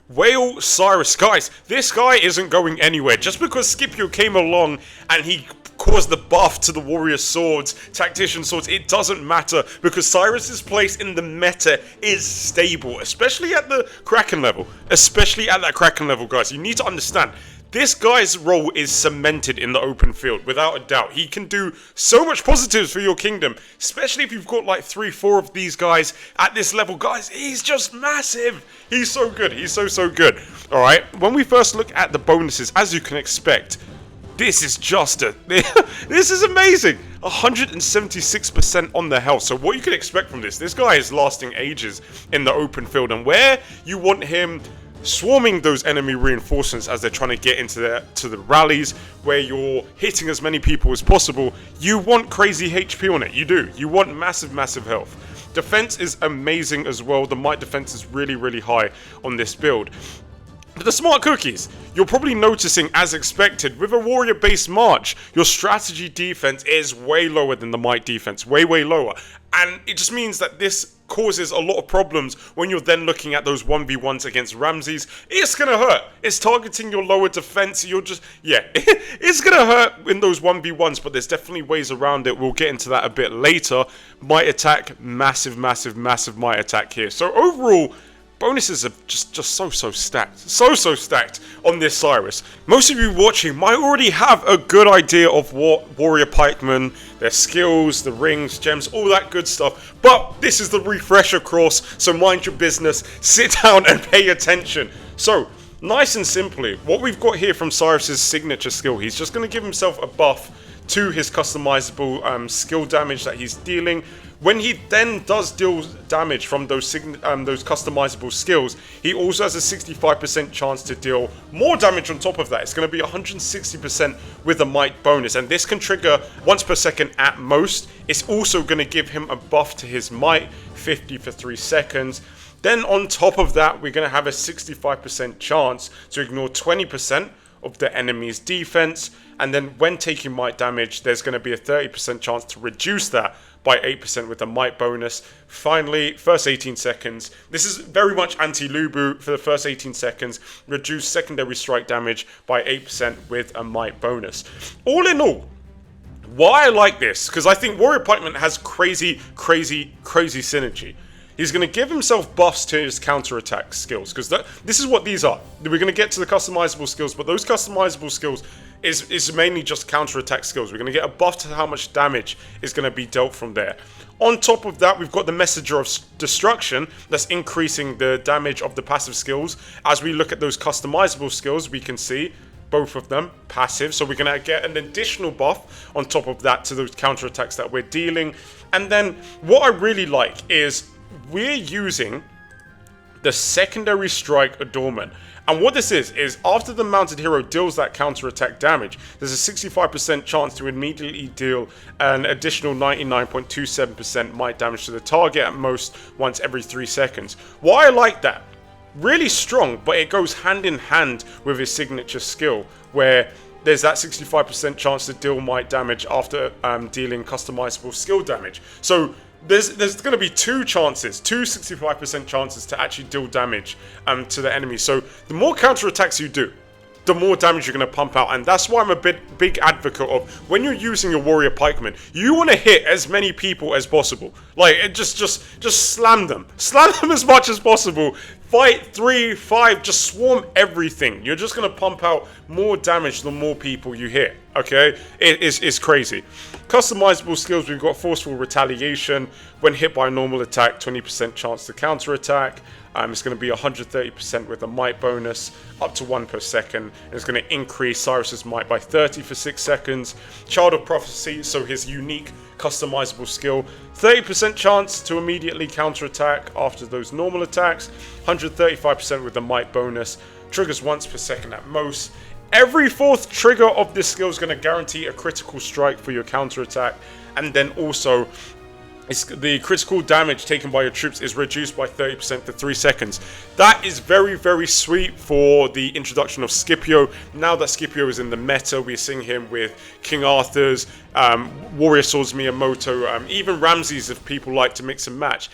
Whale Cyrus. Guys, this guy isn't going anywhere. Just because Scipio came along and he caused the buff to the warrior swords, tactician swords, it doesn't matter because Cyrus's place in the meta is stable, especially at the Kraken level. Especially at that Kraken level, guys. You need to understand. This guy's role is cemented in the open field, without a doubt. He can do so much positives for your kingdom, especially if you've got like 3-4 of these guys at this level. Guys, he's just massive. He's so good. He's so good. All right, when we first look at the bonuses, as you can expect, this is just this is amazing. 176% on the health. So what you can expect from this guy is lasting ages in the open field, and where you want him swarming those enemy reinforcements as they're trying to get into the rallies, where you're hitting as many people as possible, you want crazy HP on it. You do. You want massive health. Defense is amazing as well. The might defense is really high on this build. But the smart cookies, you're probably noticing, as expected, with a warrior-based march, your strategy defense is way lower than the might defense, way lower. And it just means that this causes a lot of problems when you're then looking at those 1v1s against Ramses. It's gonna hurt. It's targeting your lower defense. You're just, yeah, it's gonna hurt in those 1v1s, but there's definitely ways around it. We'll get into that a bit later. Might attack, massive might attack here. So overall, bonuses are just so stacked. So stacked on this Cyrus. Most of you watching might already have a good idea of what Warrior Pikemen, their skills, the rings, gems, all that good stuff. But this is the refresher course, so mind your business, sit down and pay attention. So, nice and simply, what we've got here from Cyrus's signature skill, he's just going to give himself a buff to his customizable skill damage that he's dealing. When he then does deal damage from those customizable skills, he also has a 65% chance to deal more damage on top of that. It's going to be 160% with a might bonus, and this can trigger once per second at most. It's also going to give him a buff to his might, 50 for 3 seconds. Then on top of that, we're going to have a 65% chance to ignore 20% of the enemy's defense, and then when taking might damage, there's going to be a 30% chance to reduce that by 8% with a might bonus. Finally, first 18 seconds. This is very much anti-Lubu for the first 18 seconds. Reduce secondary strike damage by 8% with a might bonus. All in all, why I like this, because I think Warrior Pikemen has crazy synergy. He's going to give himself buffs to his counterattack skills, because this is what these are. We're going to get to the customizable skills, but those customizable skills is mainly just counterattack skills. We're going to get a buff to how much damage is going to be dealt from there. On top of that, we've got the Messenger of Destruction that's increasing the damage of the passive skills. As we look at those customizable skills, we can see both of them passive, so we're going to get an additional buff on top of that to those counterattacks that we're dealing. And then what I really like is we're using the secondary strike adornment. And what this is after the mounted hero deals that counterattack damage, there's a 65% chance to immediately deal an additional 99.27% might damage to the target at most once every 3 seconds. Why I like that? Really strong, but it goes hand in hand with his signature skill, where there's that 65% chance to deal might damage after dealing customizable skill damage. So there's going to be two 65% chances to actually deal damage to the enemy. So the more counterattacks you do, the more damage you're going to pump out. And that's why I'm a big advocate of, when you're using your Warrior Pikemen, you want to hit as many people as possible. Like, just slam them. Slam them as much as possible. Fight 3, 5, just swarm everything. You're just going to pump out more damage the more people you hit. Okay? It's crazy. Customizable skills, we've got Forceful Retaliation. When hit by a normal attack, 20% chance to counterattack. It's going to be 130% with a might bonus, up to 1 per second. And it's going to increase Cyrus's might by 30 for 6 seconds. Child of Prophecy, so his unique customizable skill, 30% chance to immediately counterattack after those normal attacks, 135% with the might bonus, triggers once per second at most. Every 4th trigger of this skill is going to guarantee a critical strike for your counterattack, and then also the critical damage taken by your troops is reduced by 30% for 3 seconds. That is very sweet for the introduction of Scipio. Now that Scipio is in the meta, we're seeing him with King Arthur's, Warrior Swords Miyamoto, even Ramses if people like to mix and match.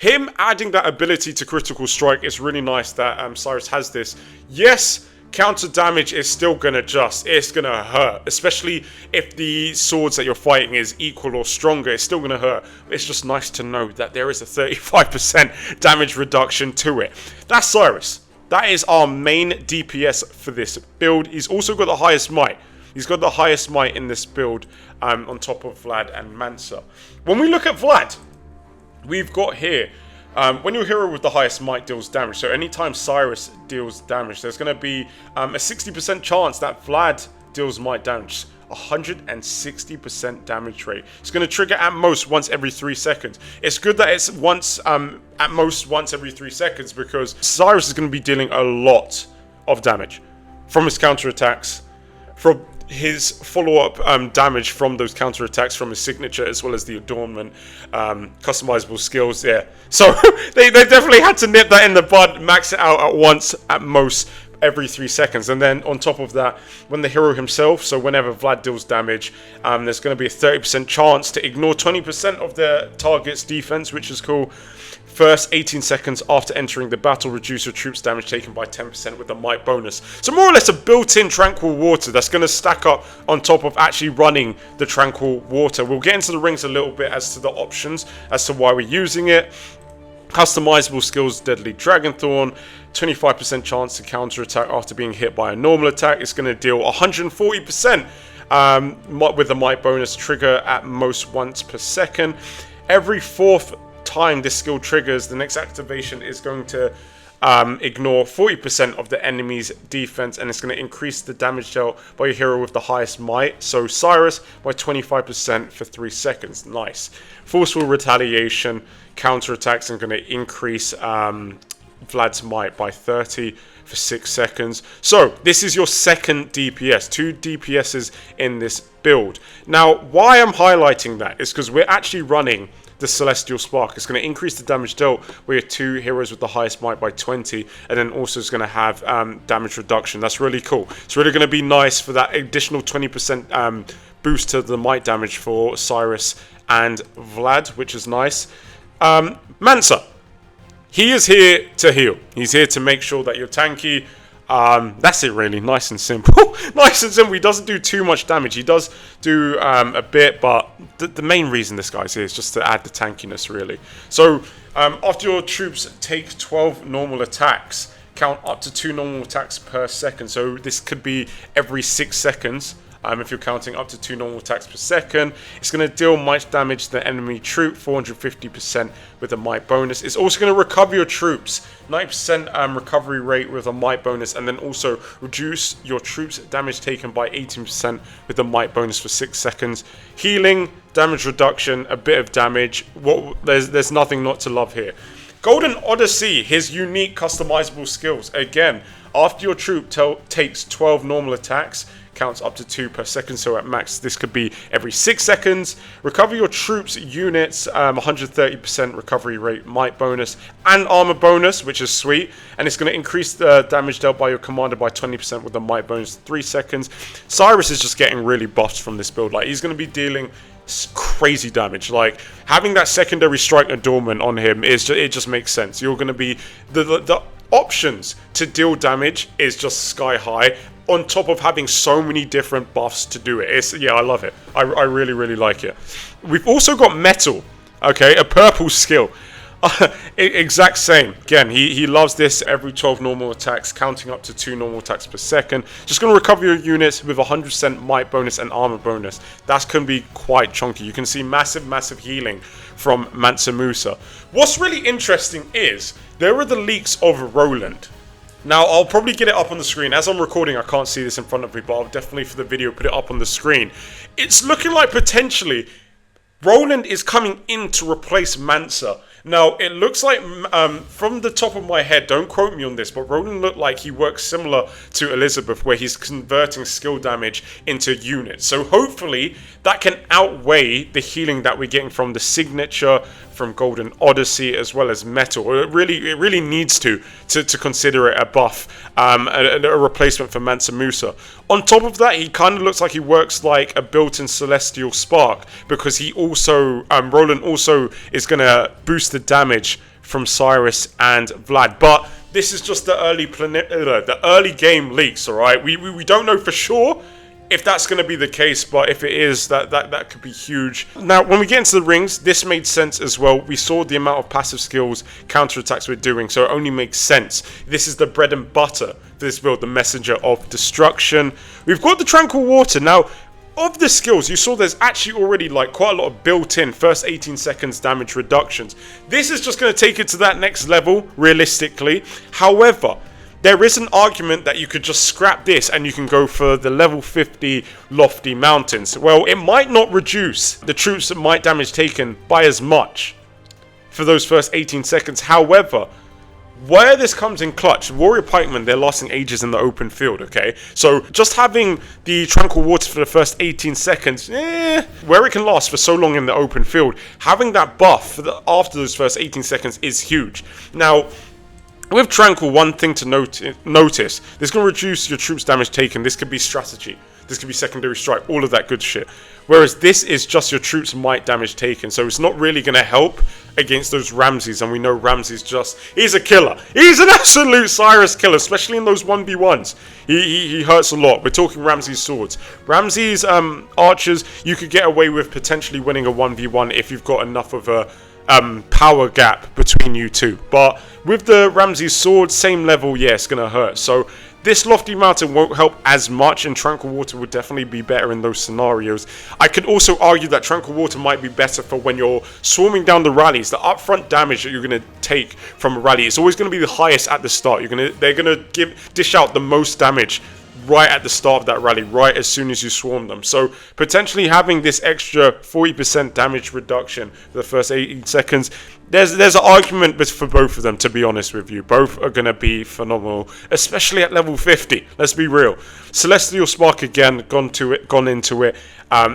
him adding that ability to critical strike is really nice that Cyrus has this. Yes, counter damage is still gonna it's gonna hurt, especially if the swords that you're fighting is equal or stronger. It's still gonna hurt. It's just nice to know that there is a 35% damage reduction to it. That's Cyrus. That is our main DPS for this build. He's also got the highest might. He's got the highest might in this build, on top of Vlad and Mansa. When we look at Vlad, we've got here, when your hero with the highest might deals damage, so anytime Cyrus deals damage, there's going to be a 60% chance that Vlad deals might damage. 160% damage rate. It's going to trigger at most once every 3 seconds. It's good that it's at most once every 3 seconds, because Cyrus is going to be dealing a lot of damage from his counterattacks, from his follow-up damage from those counterattacks from his signature, as well as the adornment customizable skills. Yeah, so they definitely had to nip that in the bud, max it out at once, at most every 3 seconds. And then on top of that, when the hero himself, so whenever Vlad deals damage, there's going to be a 30% chance to ignore 20% of the target's defense, which is cool. First 18 seconds after entering the battle, reduce your troops' damage taken by 10% with the might bonus. So more or less a built-in tranquil water that's going to stack up on top of actually running the tranquil water. We'll get into the rings a little bit as to the options, as to why we're using it. Customizable skills, Deadly Dragonthorn, 25% chance to counterattack after being hit by a normal attack. It's going to deal 140% with the might bonus, trigger at most once per second. Every 4th time this skill triggers, the next activation is going to ignore 40% of the enemy's defense, and it's going to increase the damage dealt by your hero with the highest might, so Cyrus, by 25% for 3 seconds. Nice. Forceful retaliation, counterattacks, and going to increase Vlad's might by 30 for 6 seconds. So this is your second DPS, 2 DPSs in this build. Now, why I'm highlighting that is because we're actually running the Celestial Spark. It's going to increase the damage dealt with your 2 heroes with the highest might by 20, and then also it's going to have damage reduction. That's really cool. It's really going to be nice for that additional 20% boost to the might damage for Cyrus and Vlad, which is nice. Mansa, he is here to heal. He's here to make sure that you're tanky. That's it, really. Nice and simple. Nice and simple. He doesn't do too much damage. He does do a bit, but the main reason this guy's here is just to add the tankiness, really. So after your troops take 12 normal attacks, count up to 2 normal attacks per second. So this could be every 6 seconds. If you're counting up to 2 normal attacks per second, it's going to deal might damage to the enemy troop, 450% with a might bonus. It's also going to recover your troops, 90% recovery rate with a might bonus, and then also reduce your troops' damage taken by 18% with a might bonus for 6 seconds. Healing, damage reduction, a bit of damage. There's nothing not to love here. Golden Odyssey, his unique customizable skills. Again, after your troop takes 12 normal attacks, counts up to 2 per second, so at max this could be every 6 seconds. Recover your troops units, 130% recovery rate, might bonus, and armor bonus, which is sweet, and it's going to increase the damage dealt by your commander by 20% with a might bonus 3 seconds. Cyrus is just getting really buffed from this build. Like, he's going to be dealing crazy damage. Like, having that secondary strike adornment on him it just makes sense. You're going to be the options to deal damage is just sky high, on top of having so many different buffs to do it. Yeah, I love it. I really, really like it. We've also got Metal, okay, a purple skill. Exact same. Again, he loves this. Every 12 normal attacks, counting up to 2 normal attacks per second. Just going to recover your units with 100% might bonus and armor bonus. That can be quite chunky. You can see massive healing from Mansa Musa. What's really interesting is there are the leaks of Roland. Now, I'll probably get it up on the screen. As I'm recording, I can't see this in front of me, but I'll definitely, for the video, put it up on the screen. It's looking like potentially Roland is coming in to replace Mansa. Now, it looks like, from the top of my head, don't quote me on this, but Roland looked like he works similar to Elizabeth, where he's converting skill damage into units. So hopefully, that can outweigh the healing that we're getting from the signature, from Golden Odyssey, as well as Metal. It really needs to consider it a buff, a replacement for Mansa Musa. On top of that, he kind of looks like he works like a built-in Celestial Spark, because he also, Roland also is going to boost the damage from Cyrus and Vlad. But this is just the early game leaks, all right? We don't know for sure if that's going to be the case, but if it is, that could be huge. Now, when we get into the rings, this made sense as well. We saw the amount of passive skills, counterattacks we're doing, so it only makes sense. This is the bread and butter for this build, the Messenger of Destruction. We've got the Tranquil Water. Now, of the skills, you saw there's actually already like quite a lot of built-in first 18 seconds damage reductions. This is just going to take it to that next level, realistically. However, there is an argument that you could just scrap this and you can go for the level 50 Lofty Mountains. Well, it might not reduce the troops that might damage taken by as much for those first 18 seconds. However, where this comes in clutch, Warrior Pikemen, they're lasting ages in the open field, okay? So just having the Tranquil Water for the first 18 seconds, where it can last for so long in the open field, having that buff for after those first 18 seconds is huge. Now, with Tranquil, one thing to notice, this is going to reduce your troops' damage taken. This could be strategy. This could be secondary strike, all of that good shit. Whereas this is just your troops' might damage taken. So it's not really going to help against those Ramses. And we know Ramses he's a killer. He's an absolute Cyrus killer, especially in those 1v1s. He hurts a lot. We're talking Ramses swords. Ramses archers, you could get away with potentially winning a 1v1 if you've got enough of a power gap between you two. But with the Ramses sword, same level, yeah, it's going to hurt. So this Lofty Mountain won't help as much, and Tranquil Water would definitely be better in those scenarios. I could also argue that Tranquil Water might be better for when you're swarming down the rallies. The upfront damage that you're going to take from a rally is always going to be the highest at the start. They're going to dish out the most damage right at the start of that rally, right as soon as you swarm them. So potentially having this extra 40% damage reduction for the first 18 seconds, there's an argument for both of them, to be honest with you. Both are going to be phenomenal, especially at level 50. Let's be real. Celestial Spark again, gone into it.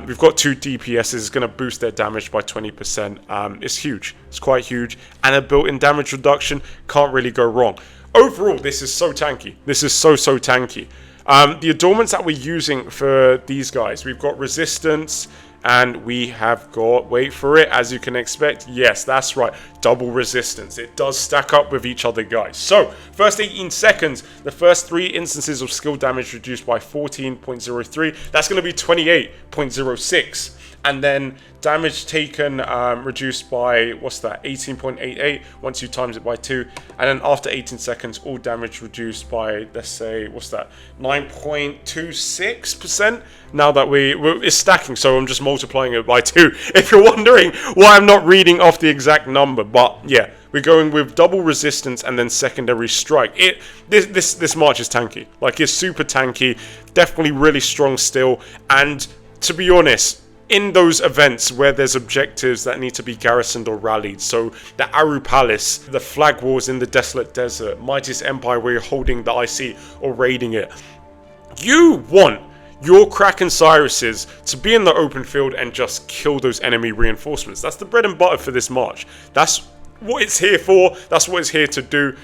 We've got 2 DPSs, it's going to boost their damage by 20%. It's huge. It's quite huge. And a built-in damage reduction, can't really go wrong. Overall, this is so tanky. This is so tanky. The adornments that we're using for these guys, we've got resistance, and we have got, wait for it, as you can expect, yes, that's right, double resistance. It does stack up with each other, guys. So, first 18 seconds, the first 3 instances of skill damage reduced by 14.03, that's going to be 28.06. And then damage taken reduced by, what's that, 18.88 once you times it by 2. And then after 18 seconds, all damage reduced by, let's say, what's that, 9.26%. Now that it's stacking, so I'm just multiplying it by 2. If you're wondering why I'm not reading off the exact number. But yeah, we're going with double resistance and then secondary strike. This March is tanky. Like, it's super tanky. Definitely really strong still. And to be honest, in those events where there's objectives that need to be garrisoned or rallied, so the Aru Palace, the Flag Wars in the Desolate Desert, Mightiest Empire where you're holding the IC or raiding it, you want your Kraken Cyruses to be in the open field and just kill those enemy reinforcements. That's the bread and butter for this march. That's what it's here for. That's what it's here to do.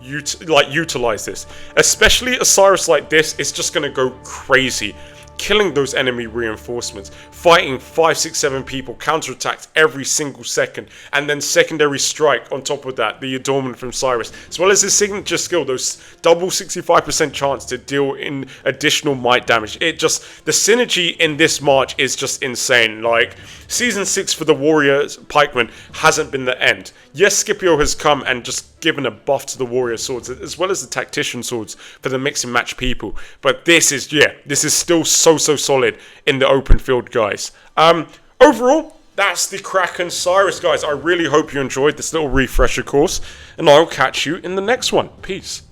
Utilize this. Especially a Cyrus like this, it's just going to go crazy. Killing those enemy reinforcements, fighting 5, 6, 7 people, counterattacks every single second, and then secondary strike on top of that, the Adornment from Cyrus, as well as his signature skill, those double 65% chance to deal in additional might damage. The synergy in this march is just insane. Like, Season 6 for the Warrior Pikemen hasn't been the end. Yes, Scipio has come and just given a buff to the Warrior swords, as well as the Tactician swords for the mix and match people. But this is still so solid in the open field, guys. Overall, that's the Kraken Cyrus, guys. I really hope you enjoyed this little refresher course, and I'll catch you in the next one. Peace.